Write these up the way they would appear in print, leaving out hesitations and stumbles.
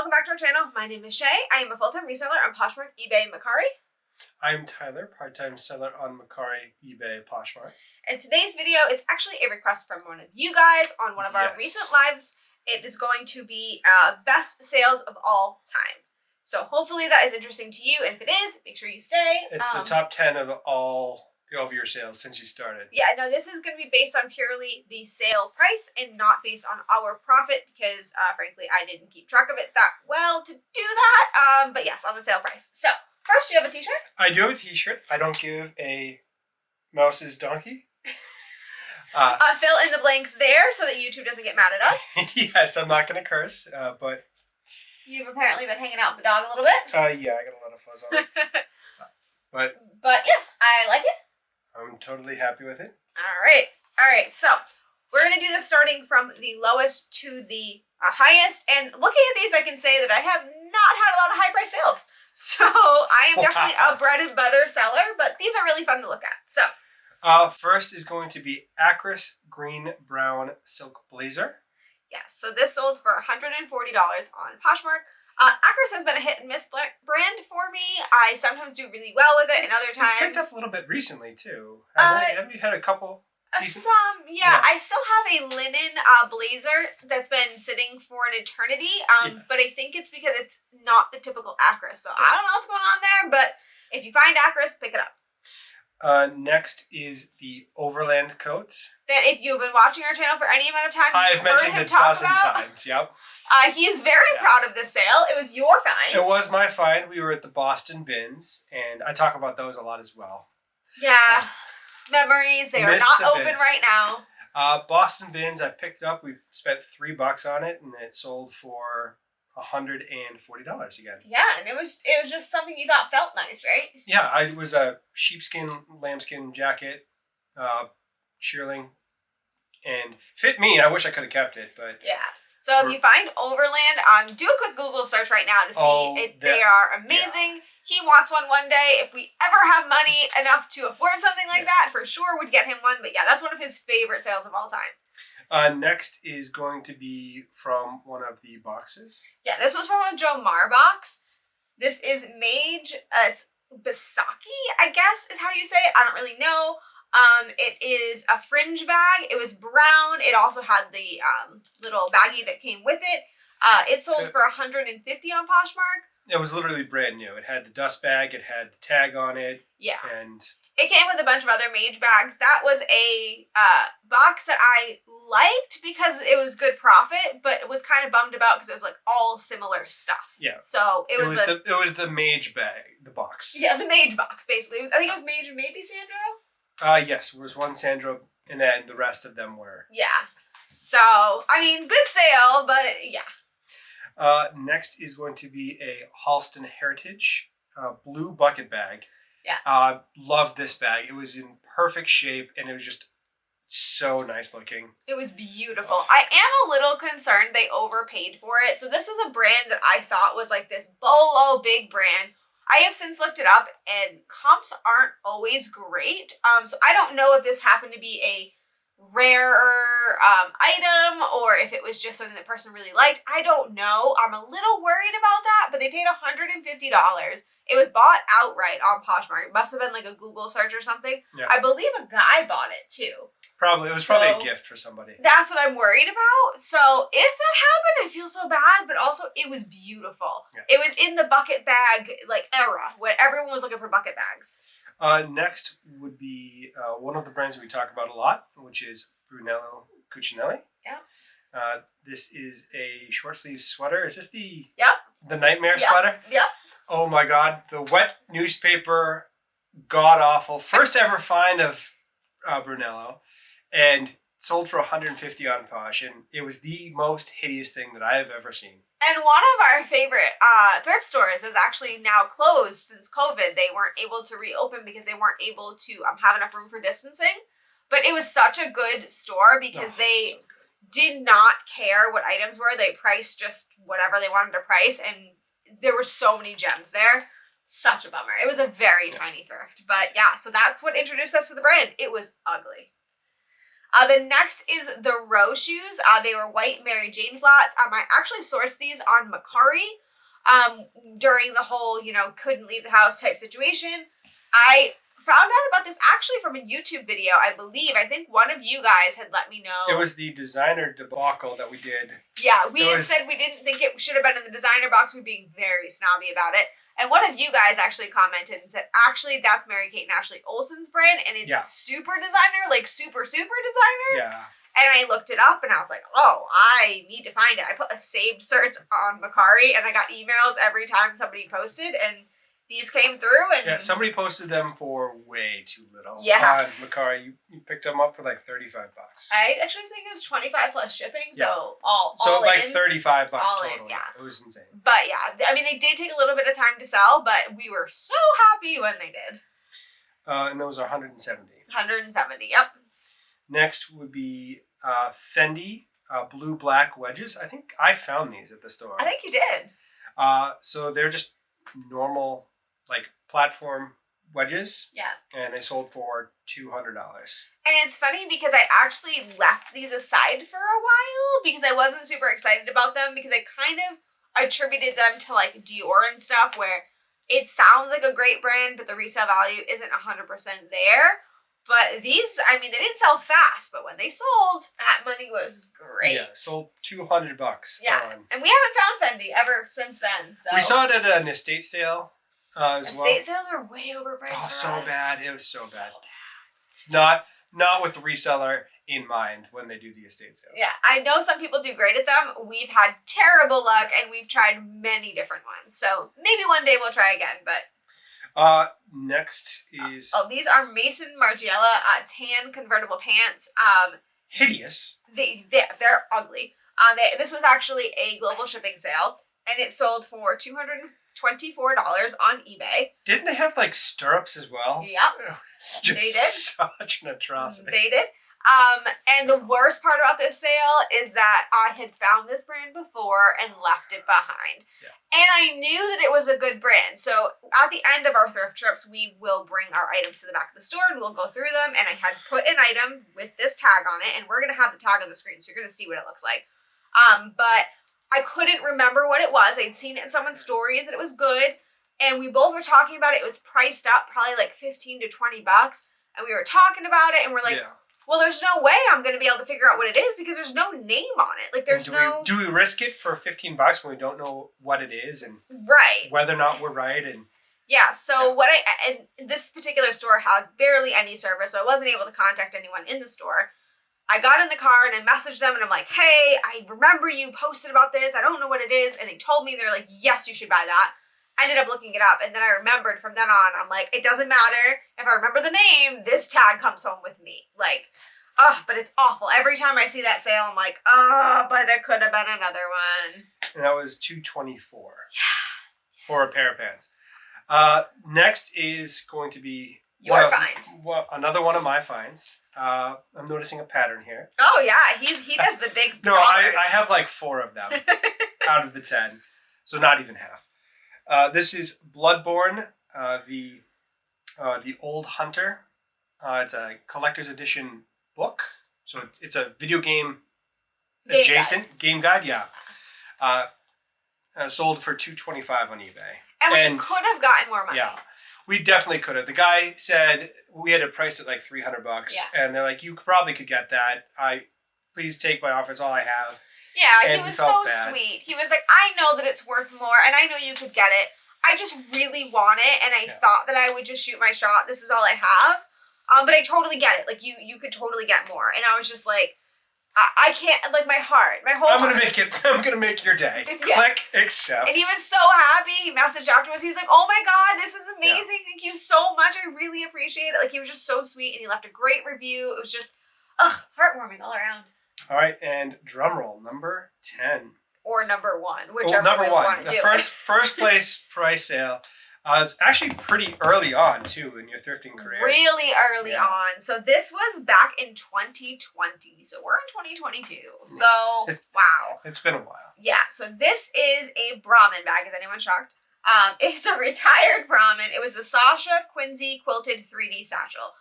welcome back to our channel. My name is Shay. I am a full-time reseller on Poshmark, eBay, and Mercari. I'm Tyler, part-time seller on Mercari, eBay, Poshmark. And today's video is actually a request from one of you guys on one of our recent lives. It is going to be best sales of all time. So hopefully that is interesting to you, and if it is, make sure you stay. It's the top 10 of all of your sales since you started. Yeah, no, this is going to be based on purely the sale price and not based on our profit because, frankly, I didn't keep track of it that well to do that. But yes, on the sale price. So, first, you have a t-shirt? I do have a t-shirt. I don't give a mouse's donkey. Fill in the blanks there so that YouTube doesn't get mad at us. Yes, I'm not going to curse, but... You've apparently been hanging out with the dog a little bit. Yeah, I got a lot of fuzz on it. But yeah, I like it. I'm totally happy with it. All right. So we're going to do this starting from the lowest to the highest. And looking at these, I can say that I have not had a lot of high price sales. So I am definitely a bread and butter seller, but these are really fun to look at. So first is going to be Acris Green Brown Silk Blazer. Yes, so this sold for $140 on Poshmark. Acris has been a hit and miss brand for me. I sometimes do really well with it, and other times... It's picked up a little bit recently, too. Have you had a couple? Some, yeah. I still have a linen blazer that's been sitting for an eternity, but I think it's because it's not the typical Acris. So I don't know what's going on there, but if you find Acris, pick it up. Next is the Overland Coat. That if you've been watching our channel for any amount of time, I've mentioned it a dozen times, yep. He is very proud of this sale. It was your find. It was my find. We were at the Boston Bins, and I talk about those a lot as well. Yeah, memories. They are not open right now. Boston Bins, I picked it up. We spent $3 on it, and it sold for $140 again. Yeah, and it was just something you thought felt nice, right? Yeah, it was a sheepskin, lambskin jacket, shearling, and fit me. I wish I could have kept it, but yeah. So if you find Overland, do a quick Google search right now to see if they are amazing. Yeah. He wants one day. If we ever have money enough to afford something like that, for sure would get him one. But yeah, that's one of his favorite sales of all time. Next is going to be from one of the boxes. Yeah, this was from a Joe Mar box. This is Mage, it's Bisaki, I guess is how you say it. I don't really know. It is a fringe bag. It was brown. It also had the little baggie that came with it. It sold for $150 on Poshmark. It was literally brand new. It had the dust bag. It had the tag on it. Yeah. And it came with a bunch of other Mage bags. That was a box that I liked because it was good profit, but it was kind of bummed about because it was like all similar stuff. Yeah. So it was the Mage bag, the box. Yeah, the Mage box basically. I think it was Mage and maybe Sandro. Yes, there was one Sandro, and then the rest of them were. Yeah. So I mean, good sale, but yeah. Next is going to be a Halston Heritage blue bucket bag. Yeah. Loved this bag. It was in perfect shape, and it was just so nice looking. It was beautiful. I am a little concerned they overpaid for it. So this was a brand that I thought was like this bolo big brand. I have since looked it up, and comps aren't always great. So I don't know if this happened to be a rarer item or if it was just something the person really liked. I don't know. I'm a little worried about that, but they paid $150. It was bought outright on Poshmark. It must have been like a Google search or something. Yeah. I believe a guy bought it too. Probably. It was probably a gift for somebody. That's what I'm worried about. So if that happened, I feel so bad, but also it was beautiful. Yeah. It was in the bucket bag like era when everyone was looking for bucket bags. Next would be one of the brands we talk about a lot, which is Brunello Cucinelli. Yeah. This is a short sleeve sweater. Is this the nightmare yep. sweater? Yep. Oh my God, the wet newspaper, god awful. First ever find of Brunello, and sold for $150 on Posh, and it was the most hideous thing that I have ever seen. And one of our favorite thrift stores is actually now closed since COVID. They weren't able to reopen because they weren't able to have enough room for distancing. But it was such a good store because they did not care what items were. They priced just whatever they wanted to price, and there were so many gems there. Such a bummer. It was a very tiny thrift. But yeah, so that's what introduced us to the brand. It was ugly. The next is the Row shoes. They were white Mary Jane flats. I actually sourced these on Macari during the whole, couldn't leave the house type situation. I found out about this actually from a YouTube video, I believe. I think one of you guys had let me know. It was the designer debacle that we did. Yeah, we had said we didn't think it should have been in the designer box. We were being very snobby about it. And one of you guys actually commented and said, actually, that's Mary-Kate and Ashley Olsen's brand, and it's super designer, like super, super designer. Yeah. And I looked it up, and I was like, oh, I need to find it. I put a saved search on Macari, and I got emails every time somebody posted, and these came through. And yeah, somebody posted them for way too little. Yeah. On Macari, you picked them up for like $35. I actually think it was 25 plus shipping, so Yeah. all like in. $35 all total. in, yeah. It was insane. But yeah, I mean, they did take a little bit of time to sell, but we were so happy when they did. And those are 170. 170, yep. Next would be Fendi blue-black wedges. I think I found these at the store. I think you did. So they're just normal, like, platform wedges. Yeah. And they sold for $200. And it's funny because I actually left these aside for a while because I wasn't super excited about them because I kind of attributed them to like Dior and stuff where it sounds like a great brand, but the resale value isn't 100% there. But these, I mean, they didn't sell fast, but when they sold, that money was great. Yeah, sold $200. Yeah, and we haven't found Fendi ever since then. So we saw it at an estate sale as estate sales are way overpriced for so us. bad. It was so bad. bad. It's not with the reseller in mind when they do the estate sales. Yeah, I know some people do great at them. We've had terrible luck, and we've tried many different ones. So maybe one day we'll try again, but... Next is... Oh, these are Mason Margiela tan convertible pants. Hideous. They're ugly. This was actually a global shipping sale, and it sold for $224 on eBay. Didn't they have like stirrups as well? Yep. It's just They did. such an atrocity. They did. And the worst part about this sale is that I had found this brand before and left it behind. Yeah. And I knew that it was a good brand. So at the end of our thrift trips, we will bring our items to the back of the store and we'll go through them. And I had put an item with this tag on it, and we're going to have the tag on the screen, so you're going to see what it looks like. But I couldn't remember what it was. I'd seen it in someone's stories that it was good. And we both were talking about it. It was priced up probably like $15 to $20. And we were talking about it, and we're like, well, there's no way I'm going to be able to figure out what it is because there's no name on it. Like, there's do we risk it for $15 when we don't know what it is and whether or not we're right? And yeah, so and this particular store has barely any service, so I wasn't able to contact anyone in the store. I got in the car and I messaged them and I'm like, hey, I remember you posted about this. I don't know what it is. And they told me, they're like, yes, you should buy that. I ended up looking it up, and then I remembered from then on, I'm like, it doesn't matter. If I remember the name, this tag comes home with me. Like, but it's awful. Every time I see that sale, I'm like, but there could have been another one. And that was $224 for a pair of pants. Next is going to be your find. Another one of my finds. I'm noticing a pattern here. Oh yeah, he does the big. No, I have like 4 of them out of the 10, so not even half. This is Bloodborne, the Old Hunter. It's a collector's edition book, so it's a video game adjacent game guide. Yeah, sold for $225 on eBay. And we could have gotten more money. Yeah, we definitely could have. The guy said we had a price at like $300, and they're like, you probably could get that. Please take my offer. It's all I have. Yeah, and he was so sweet. He was like, I know that it's worth more, and I know you could get it. I just really want it, and I thought that I would just shoot my shot. This is all I have. But I totally get it. Like, you could totally get more. And I was just like, I can't, like, my whole I'm gonna make your day. Click accept. And he was so happy. He messaged afterwards. He was like, oh my God, this is amazing. Yeah. Thank you so much. I really appreciate it. Like, he was just so sweet, and he left a great review. It was just, heartwarming all around. All right, and drum roll, number 10. Or number 1, whichever number way we 1. want to do. The first place price sale was actually pretty early on, too, in your thrifting career. Really early on. So this was back in 2020. So we're in 2022. So, wow. It's been a while. Yeah, so this is a Brahmin bag. Is anyone shocked? It's a retired Brahmin. It was a Sasha Quincy quilted 3D satchel.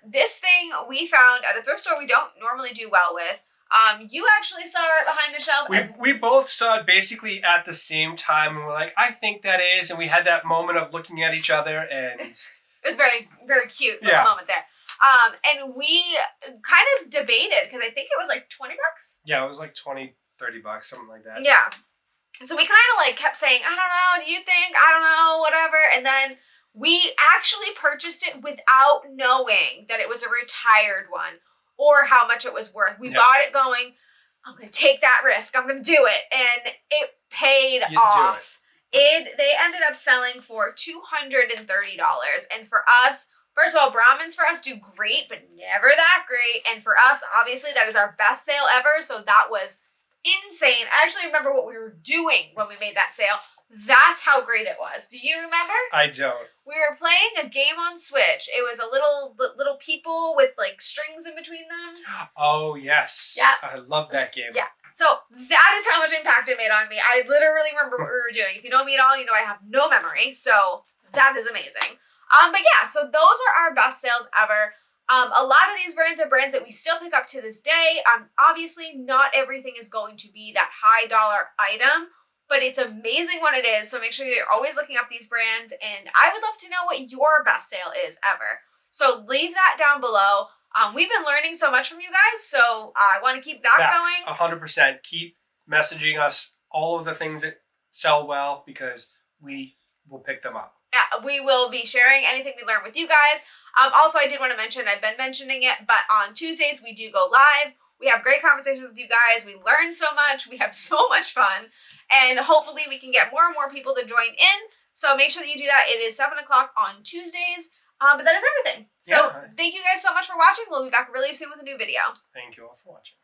This thing we found at a thrift store we don't normally do well with. You actually saw it behind the shelf. We both saw it basically at the same time, and we're like, I think that is, and we had that moment of looking at each other, and it was very, very cute little moment there. And we kind of debated because I think it was like $20. Yeah, it was like $20, $30, something like that. Yeah. So we kind of like kept saying, I don't know, do you think? I don't know, whatever. And then we actually purchased it without knowing that it was a retired one or how much it was worth. We bought it going, I'm going to take that risk. I'm going to do it. And it paid off. They ended up selling for $230. And for us, first of all, Brahmins for us do great, but never that great. And for us, obviously, that is our best sale ever. So that was insane. I actually remember what we were doing when we made that sale. That's how great it was. Do you remember? I don't. We were playing a game on Switch. It was a little people with like strings in between them. Oh, yes. Yeah. I love that game. Yeah. So that is how much impact it made on me. I literally remember what we were doing. If you know me at all, you know I have no memory. So that is amazing. But yeah, so those are our best sales ever. A lot of these brands are brands that we still pick up to this day. Obviously, not everything is going to be that high dollar item, but it's amazing when it is. So make sure you're always looking up these brands. And I would love to know what your best sale is ever. So leave that down below. We've been learning so much from you guys, so I want to keep that going. 100%. Keep messaging us all of the things that sell well because we will pick them up. Yeah, we will be sharing anything we learn with you guys. Also, I did want to mention, I've been mentioning it, but on Tuesdays we do go live. We have great conversations with you guys. We learn so much. We have so much fun. And hopefully we can get more and more people to join in. So make sure that you do that. It is 7 o'clock on Tuesdays. But that is everything. So thank you guys so much for watching. We'll be back really soon with a new video. Thank you all for watching.